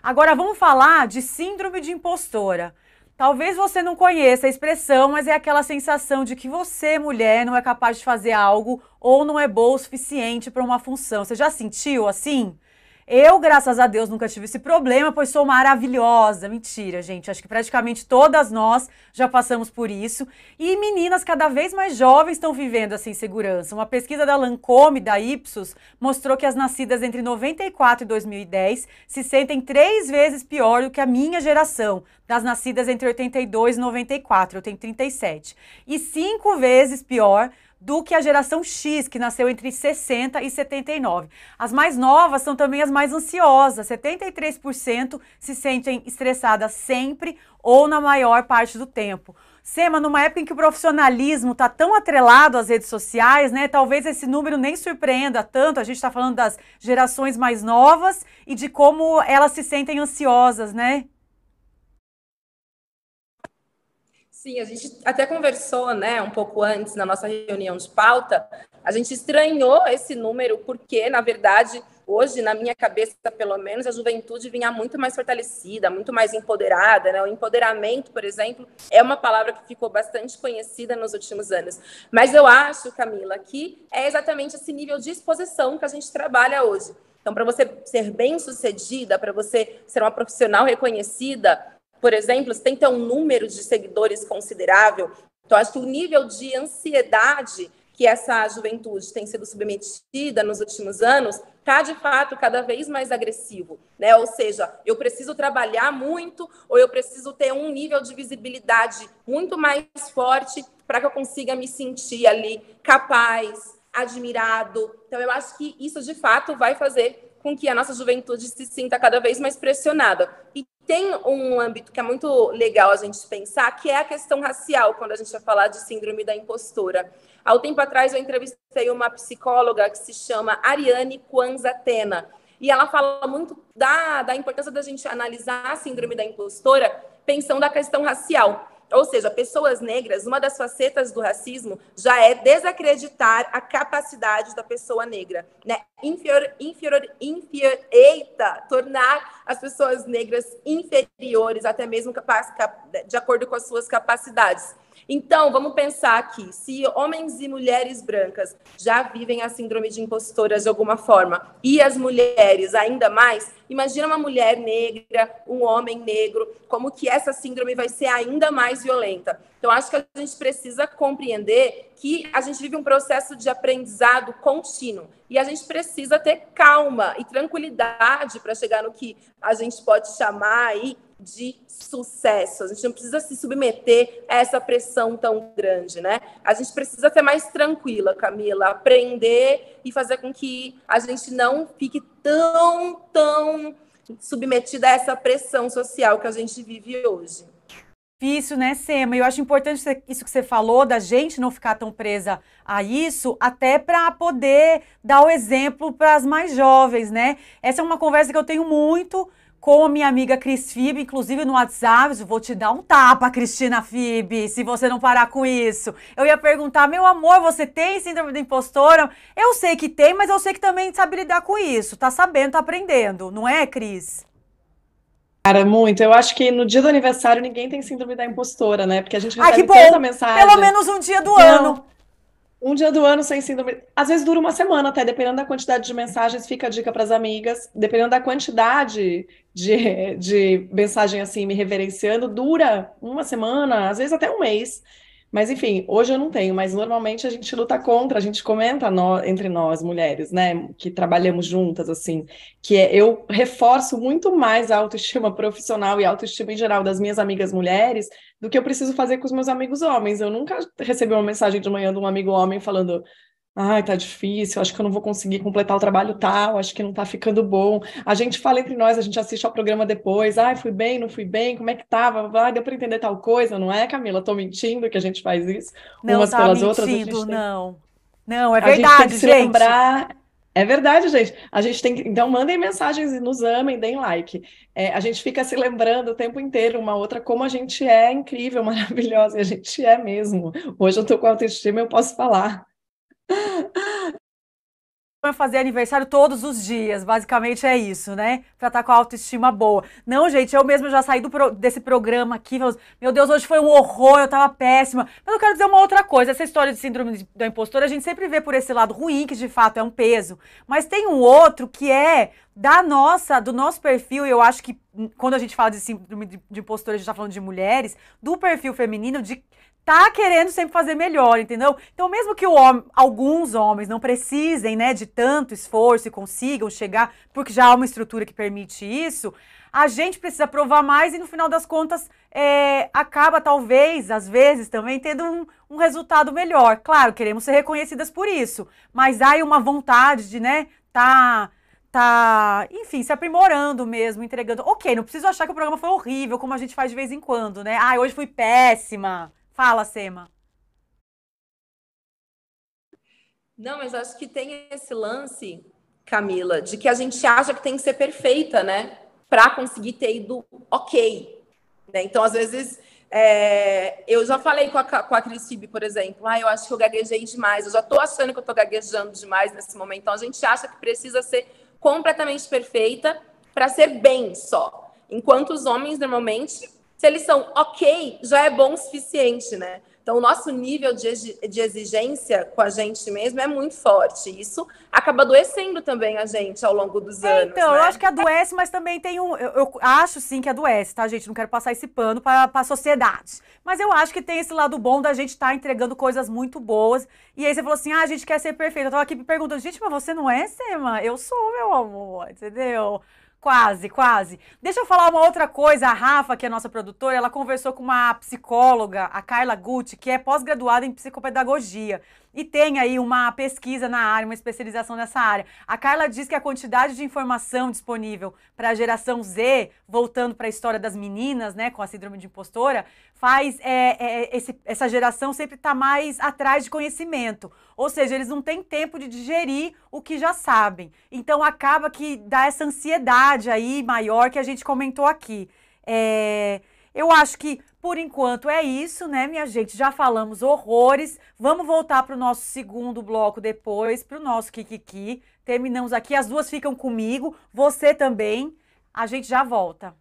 Agora vamos falar de síndrome de impostora. Talvez você não conheça a expressão, mas é aquela sensação de que você, mulher, não é capaz de fazer algo ou não é boa o suficiente para uma função. Você já sentiu assim? Eu, graças a Deus, nunca tive esse problema, pois sou maravilhosa. Mentira, gente. Acho que praticamente todas nós já passamos por isso. E meninas cada vez mais jovens estão vivendo essa insegurança. Uma pesquisa da Lancôme, da Ipsos, mostrou que as nascidas entre 94 e 2010 se sentem 3 vezes pior do que a minha geração, das nascidas entre 82 e 94. Eu tenho 37. E 5 vezes pior do que a geração X, que nasceu entre 60 e 79. As mais novas são também as mais ansiosas. 73% se sentem estressadas sempre ou na maior parte do tempo. Sema, numa época em que o profissionalismo está tão atrelado às redes sociais, né? Talvez esse número nem surpreenda tanto. A gente está falando das gerações mais novas e de como elas se sentem ansiosas, né? Sim, a gente até conversou, né, um pouco antes na nossa reunião de pauta. A gente estranhou esse número porque, na verdade, hoje, na minha cabeça, pelo menos, a juventude vinha muito mais fortalecida, muito mais empoderada, né? O empoderamento, por exemplo, é uma palavra que ficou bastante conhecida nos últimos anos. Mas eu acho, Camila, que é exatamente esse nível de exposição que a gente trabalha hoje. Então, para você ser bem-sucedida, para você ser uma profissional reconhecida, por exemplo, você tem que ter um número de seguidores considerável. Então, acho que o nível de ansiedade que essa juventude tem sido submetida nos últimos anos está, de fato, cada vez mais agressivo, né? Ou seja, eu preciso trabalhar muito ou eu preciso ter um nível de visibilidade muito mais forte para que eu consiga me sentir ali capaz, admirado. Então, eu acho que isso, de fato, vai fazer com que a nossa juventude se sinta cada vez mais pressionada. E tem um âmbito que é muito legal a gente pensar, que é a questão racial, quando a gente vai falar de síndrome da impostora. Há um tempo atrás, eu entrevistei uma psicóloga que se chama Ariane Kwanzatena, e ela fala muito da importância da gente analisar a síndrome da impostora pensando na questão racial. Ou seja, pessoas negras, uma das facetas do racismo já é desacreditar a capacidade da pessoa negra, né? Eita, tornar as pessoas negras inferiores, até mesmo de acordo com as suas capacidades. Então, vamos pensar aqui, se homens e mulheres brancas já vivem a síndrome de impostoras de alguma forma, e as mulheres ainda mais, imagina uma mulher negra, um homem negro, como que essa síndrome vai ser ainda mais violenta. Então, acho que a gente precisa compreender que a gente vive um processo de aprendizado contínuo, e a gente precisa ter calma e tranquilidade para chegar no que a gente pode chamar aí de sucesso. A gente não precisa se submeter a essa pressão tão grande, né? A gente precisa ser mais tranquila, Camila, aprender e fazer com que a gente não fique tão submetida a essa pressão social que a gente vive hoje. Difícil, né, Sema? Eu acho importante isso que você falou, da gente não ficar tão presa a isso, até para poder dar o exemplo para as mais jovens, né? Essa é uma conversa que eu tenho muito com a minha amiga Cris Fibe, inclusive no WhatsApp. Eu vou te dar um tapa, Cristina Fibe, se você não parar com isso. Eu ia perguntar, meu amor, você tem síndrome da impostora? Eu sei que tem, mas eu sei que também sabe lidar com isso. Tá sabendo, tá aprendendo, não é, Cris? Cara, muito. Eu acho que no dia do aniversário ninguém tem síndrome da impostora, né? Porque a gente Ai, que recebe tanta bom! Pelo mensagem. menos um dia do Não, ano. um dia do ano sem síndrome. Às vezes dura uma semana até, dependendo da quantidade de mensagens, fica a dica para as amigas. Dependendo da quantidade de mensagem assim, me reverenciando, dura uma semana, às vezes até um mês. Mas enfim, hoje eu não tenho, mas normalmente a gente luta contra, a gente comenta entre nós, mulheres, né, que trabalhamos juntas, assim, eu reforço muito mais a autoestima profissional e a autoestima em geral das minhas amigas mulheres do que eu preciso fazer com os meus amigos homens. Eu nunca recebi uma mensagem de manhã de um amigo homem falando: ai, tá difícil, acho que eu não vou conseguir completar o trabalho tal, acho que não tá ficando bom. A gente fala entre nós, a gente assiste ao programa depois, ai, fui bem, não fui bem, como é que tava? Ai, deu pra entender tal coisa, não é, Camila? Tô mentindo que a gente faz isso Não umas tá pelas outras, mentindo, não. Não, é a gente tem que verdade, se gente. lembrar. É verdade, gente. A gente tem que. Então, mandem mensagens e nos amem, deem like. A gente fica se lembrando o tempo inteiro, uma outra, como a gente é incrível, maravilhosa, e a gente é mesmo. Hoje eu tô com autoestima, eu posso falar. fazer aniversário todos os dias, basicamente é isso, né? Pra estar com a autoestima boa. Não, gente, eu mesma já saí desse programa aqui, falando, meu Deus, hoje foi um horror, eu tava péssima. Mas eu quero dizer uma outra coisa, essa história de síndrome da impostora, a gente sempre vê por esse lado ruim, que de fato é um peso, mas tem um outro que é do nosso perfil, e eu acho que quando a gente fala de síndrome de impostora, a gente tá falando de mulheres, do perfil feminino, de tá querendo sempre fazer melhor, entendeu? Então, mesmo que alguns homens não precisem, né, de tanto esforço e consigam chegar, porque já há uma estrutura que permite isso, a gente precisa provar mais e, no final das contas, acaba, talvez, às vezes, também tendo um resultado melhor. Claro, queremos ser reconhecidas por isso, mas há aí uma vontade de, né, enfim, se aprimorando mesmo, entregando. Ok, não preciso achar que o programa foi horrível, como a gente faz de vez em quando, né? Ah, hoje fui péssima. Fala, Sema. Não, mas acho que tem esse lance, Camila, de que a gente acha que tem que ser perfeita, né? Para conseguir ter ido ok. Né? Então, às vezes, eu já falei com a Cris Tibi, por exemplo, eu acho que eu gaguejei demais, eu já estou achando que eu estou gaguejando demais nesse momento. Então, a gente acha que precisa ser completamente perfeita para ser bem só. Enquanto os homens, normalmente, se eles são ok, já é bom o suficiente, né? Então, o nosso nível de exigência com a gente mesmo é muito forte. Isso acaba adoecendo também a gente ao longo dos anos. Então, né? eu acho que adoece, mas também tem um. Eu acho sim que adoece, tá, gente? Não quero passar esse pano para a sociedade. Mas eu acho que tem esse lado bom da gente estar entregando coisas muito boas. E aí você falou assim: a gente quer ser perfeita. Eu tava aqui me perguntando, gente, mas você não é, Sema? Eu sou, meu amor, entendeu? Quase, quase. Deixa eu falar uma outra coisa. A Rafa, que é a nossa produtora, ela conversou com uma psicóloga, a Carla Gucci, que é pós-graduada em psicopedagogia. E tem aí uma pesquisa na área, uma especialização nessa área. A Carla diz que a quantidade de informação disponível para a geração Z, voltando para a história das meninas, né, com a síndrome de impostora, faz essa geração sempre estar mais atrás de conhecimento. Ou seja, eles não têm tempo de digerir o que já sabem. Então, acaba que dá essa ansiedade aí maior que a gente comentou aqui. Eu acho que, por enquanto, é isso, né, minha gente? Já falamos horrores. Vamos voltar para o nosso segundo bloco depois, para o nosso Kikiki. Terminamos aqui, as duas ficam comigo, você também. A gente já volta.